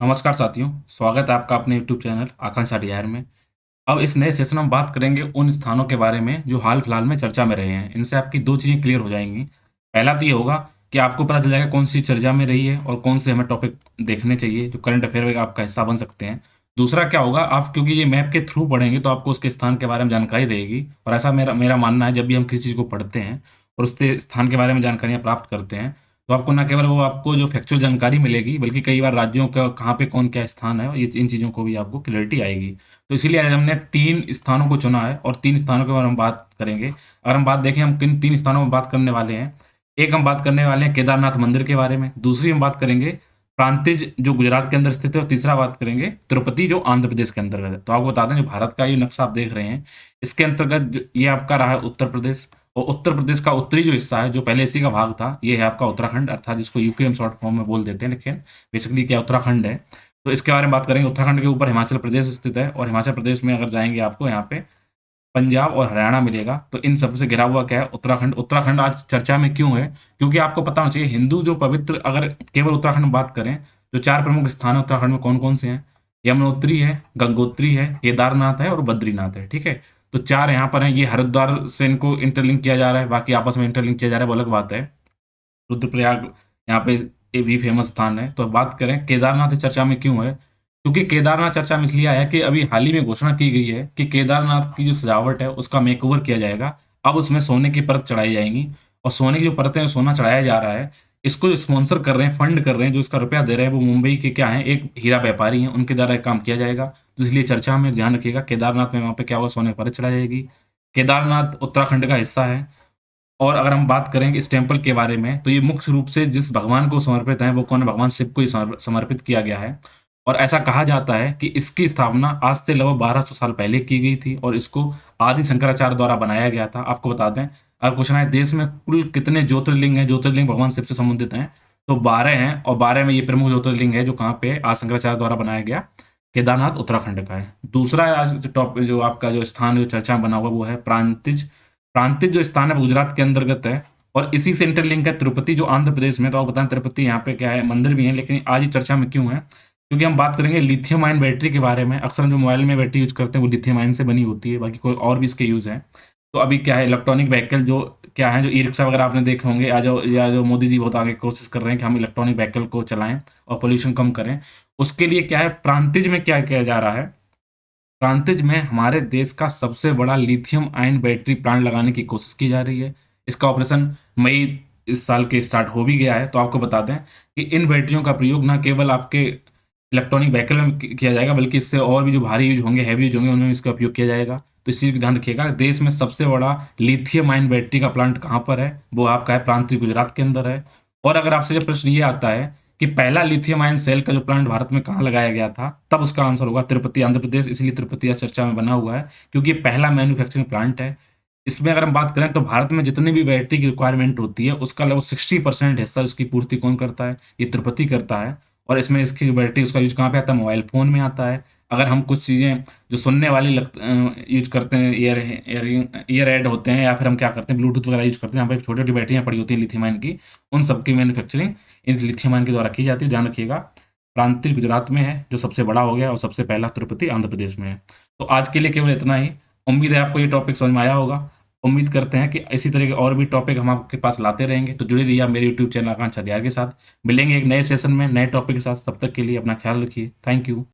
नमस्कार साथियों, स्वागत है आपका अपने यूट्यूब चैनल आकांक्षा डीआर में। अब इस नए सेशन में हम बात करेंगे उन स्थानों के बारे में जो हाल-फिलहाल में चर्चा में रहे हैं। इनसे आपकी 2 चीज़ें क्लियर हो जाएँगी। पहला तो ये होगा कि आपको पता चल जाएगा कौन-सी चर्चा में रही है और कौन से हमें टॉपिक देखने चाहिए जो करंट अफ़ेयर का आपका हिस्सा बन सकते हैं। दूसरा क्या होगा, आप क्योंकि ये मैप के थ्रू पढ़ेंगे तो आपको उसके स्थान के बारे में जानकारी रहेगी और ऐसा मेरा मेरा मानना है जब भी हम किसी चीज़ को पढ़ते हैं और उसके स्थान के बारे में जानकारियाँ प्राप्त करते हैं, तो आपको ना केवल वो आपको जो फैक्चुअल जानकारी मिलेगी, बल्कि कई बार राज्यों का कहाँ पे कौन क्या स्थान है, ये इन चीज़ों को भी आपको क्लैरिटी आएगी। तो इसीलिए आज हमने 3 स्थानों को चुना है और 3 स्थानों के बारे में हम बात करेंगे। अगर हम बात देखें हम किन 3 स्थानों में बात करने वाले हैं। एक हम बात करने वाले हैं केदारनाथ मंदिर के बारे में, दूसरी हम बात करेंगे प्रांतिज जो गुजरात के अंदर स्थित है और तीसरा बात करेंगे तिरुपति जो आंध्र प्रदेश के अंतर्गत है। तो आपको बता दें जो भारत का ये नक्शा आप देख रहे हैं, इसके अंतर्गत जो ये आपका रहा है उत्तर प्रदेश और उत्तर प्रदेश का उत्तरी जो हिस्सा है, जो पहले इसी का भाग था, ये है आपका उत्तराखंड अर्थात जिसको यूपी हम शॉर्ट फॉर्म में बोल देते हैं, लेकिन बेसिकली क्या उत्तराखंड है। तो इसके बारे में बात करेंगे। उत्तराखंड के ऊपर हिमाचल प्रदेश स्थित है और हिमाचल प्रदेश में अगर जाएँगे आपको यहाँ पे पंजाब और हरियाणा मिलेगा। तो इन सब से घिरा हुआ क्या है उत्तराखंड। उत्तराखंड आज चर्चा में क्यों है? क्योंकि आपको पता होना चाहिए हिंदू जो पवित्र अगर केवल उत्तराखंड में बात करें, जो 4 प्रमुख स्थान हैं उत्तराखंड में कौन-कौन से हैं? यमुनोत्री है, गंगोत्री है, केदारनाथ है और बद्रीनाथ है, ठीक है? तो 4 यहाँ पर हैं, ये हरिद्वार से इनको इंटरलिंक किया जा रहा है, बाकी आपस में इंटरलिंक किया जा रहा है वो अलग बात है। रुद्रप्रयाग यहाँ पे ये भी फेमस स्थान है। तो बात करें केदारनाथ इस चर्चा में क्यों है? क्योंकि केदारनाथ चर्चा में इसलिए आया है कि अभी हाल ही में घोषणा की गई है कि केदारनाथ की जो सजावट है उसका मेकओवर किया जाएगा। अब उसमें सोने की परत चढ़ाई जाएँगी और सोने की जो परतें सोना चढ़ाया जा रहा है, इसको स्पॉन्सर कर रहे हैं, फंड कर रहे हैं, जो इसका रुपया दे रहे हैं वो मुंबई के क्या हैं, एक हीरा व्यापारी हैं, उनके द्वारा ये काम किया जाएगा। तो इसलिए चर्चा में ध्यान रखिएगा केदारनाथ में वहाँ पे क्या होगा सोने की परत चढ़ाई जाएगी। केदारनाथ उत्तराखंड का हिस्सा है। और अगर हम बात करें इस टेम्पल के बारे में, तो ये मुख्य रूप से जिस भगवान को समर्पित है, वो कौन है? भगवान शिव को ही समर्पित किया गया है। और ऐसा कहा जाता है कि इसकी स्थापना आज से लगभग 1200 साल पहले की गई थी और इसको आदि शंकराचार्य द्वारा बनाया गया था। आपको बता दें, अगर क्वेश्चन आए देश में कुल कितने ज्योतिर्लिंग हैं? ज्योतिर्लिंग भगवान शिव से संबंधित हैं, तो 12 हैं और 12 में ये प्रमुख ज्योतिर्लिंग है जो कहाँ पे है? आदि शंकराचार्य द्वारा बनाया गया, केदारनाथ उत्तराखंड का है। दूसरा आज जो जो आपका जो स्थान जो चर्चा में बना हुआ वो है प्रांतिज। प्रांतिज जो स्थान है वो गुजरात के अंतर्गत है और इसी से इंटरलिंक है तिरुपति जो आंध्र प्रदेश में। तो आपको बताएं तिरुपति यहाँ पे क्या है मंदिर भी है, लेकिन आज ये चर्चा में क्यों है? क्योंकि हम बात करेंगे लिथियम आयन बैटरी के बारे में। अक्सर हम जो मोबाइल में बैटरी यूज करते हैं वो लिथियम आयन से बनी होती है, बाकी कोई और भी इसके यूज है। तो अभी क्या है इलेक्ट्रॉनिक व्हीकल जो क्या है, जो ई रिक्शा वगैरह आपने देखे होंगे, या जो मोदी जी बहुत आगे कोशिश कर रहे हैं कि हम इलेक्ट्रॉनिक व्हीकल को चलाएं और पोल्यूशन कम करें। उसके लिए क्या है प्रांतिज में क्या किया जा रहा है? प्रांतिज में हमारे देश का सबसे बड़ा लिथियम आयन बैटरी प्लांट लगाने की कोशिश की जा रही है। इसका ऑपरेशन मई इस साल के स्टार्ट हो भी गया है। तो आपको बता दें कि इन बैटरियों का प्रयोग ना केवल आपके इलेक्ट्रॉनिक व्हीकल में किया जाएगा, बल्कि इससे और भी जो भारी यूज़ होंगे, हेवी यूज़ होंगे, उनमें भी इसका उपयोग किया जाएगा। तो इस चीज़ का ध्यान रखिएगा। देश में सबसे बड़ा लिथियम आयन बैटरी का प्लांट कहाँ पर है? वो आपका है प्रांतीय गुजरात के अंदर है। और अगर आपसे जो प्रश्न ये आता है कि पहला लिथियम आयन सेल का जो प्लांट भारत में कहाँ लगाया गया था? तब उसका आंसर होगा तिरुपति, आंध्र प्रदेश। इसलिए तिरुपति आज चर्चा में बना हुआ है, क्योंकि ये पहला मैन्युफैक्चरिंग प्लांट है। इसमें अगर हम बात करें तो भारत में जितनी भी बैटरी की रिक्वायरमेंट होती है, उसका लगभग 60% हिस्सा उसकी पूर्ति कौन करता है? ये तिरुपति करता है। और इसमें इसकी जो बैटरी उसका यूज़ कहाँ पे आता है? मोबाइल फ़ोन में आता है। अगर हम कुछ चीज़ें जो सुनने वाली यूज़ करते हैं, ईयर ऐड होते हैं, या फिर हम क्या करते हैं ब्लूटूथ वगैरह यूज़ करते हैं, यहाँ पे छोटी-छोटी बैटरियाँ पड़ी होती हैं लिथियम आयन की, उन सब की मैन्युफैक्चरिंग इस लिथियम आयन के द्वारा की जाती है। ध्यान रखिएगा। प्रांतिज गुजरात में है, जो सबसे बड़ा हो गया, और सबसे पहला तिरुपति आंध्र प्रदेश में है। तो आज के लिए केवल इतना ही। उम्मीद है आपको ये टॉपिक समझ में आया होगा। उम्मीद करते हैं कि इसी तरह के और भी टॉपिक हम आपके पास लाते रहेंगे। तो जुड़े रहिए आप मेरे यूट्यूब चैनल आकांक्षा डीआर के साथ। मिलेंगे एक नए सेशन में नए टॉपिक के साथ। तब तक के लिए अपना ख्याल रखिए। Thank you.